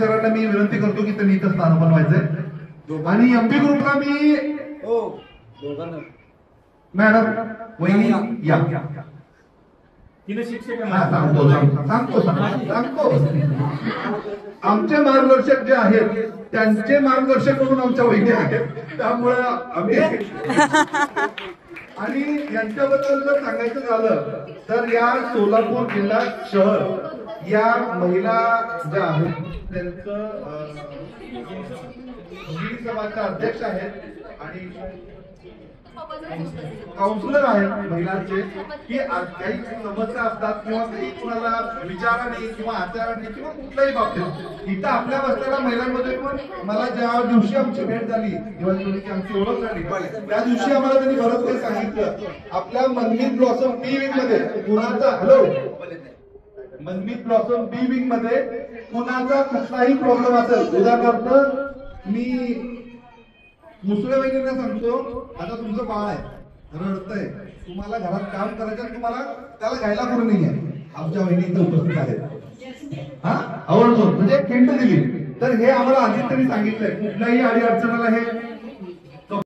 अध्यक्षांना मी विनंती करतो की त्यांनी इथं स्थान बनवायचंय आणि एमपी ग्रुपला मी मॅडम वहिनी या सांगतो आमचे मार्गदर्शक जे आहेत त्यांचे मार्गदर्शक म्हणून आमच्या वहिनी आहेत, त्यामुळे आम्ही आणि यांच्याबद्दल जर सांगायचं झालं तर या सोलापूर जिल्हा शहर या महिला ज्या आहेत त्यांचं सभाच्या अध्यक्ष आहेत आणि काउन्सिलर आहेत महिलांचे, की काही समस्या असतात किंवा काही कुणाला विचाराने किंवा आचाराने किंवा कुठल्याही बाबतीत इथं आपल्या बसलेल्या महिलांमध्ये पण मला ज्या दिवशी आमची भेट झाली दिवाळीची आमची ओळख झाली त्या दिवशी आम्हाला त्यांनी बरंच काही सांगितलं. आपल्या मनमीत ब्लॉसम बी विंग मध्ये कुणाचा मनमीत ब्लॉसम बी विंग मध्ये कुणाचा कुठलाही प्रॉब्लेम असेल, उदाहरणार्थ मी मुसळे वहिनींना सांगतो, आता तुमचं बाळ आहे रडतंय, तुम्हाला घरात काम करायचं, तुम्हाला त्याला घ्यायला कोणी नाही आहे, आमच्या वहिनी इथं उपस्थित आहेत हा आवडतो म्हणजे खिंड दिली. तर हे आम्हाला आधी त्यांनी सांगितलंय कुठल्याही अडी अडचणाला हे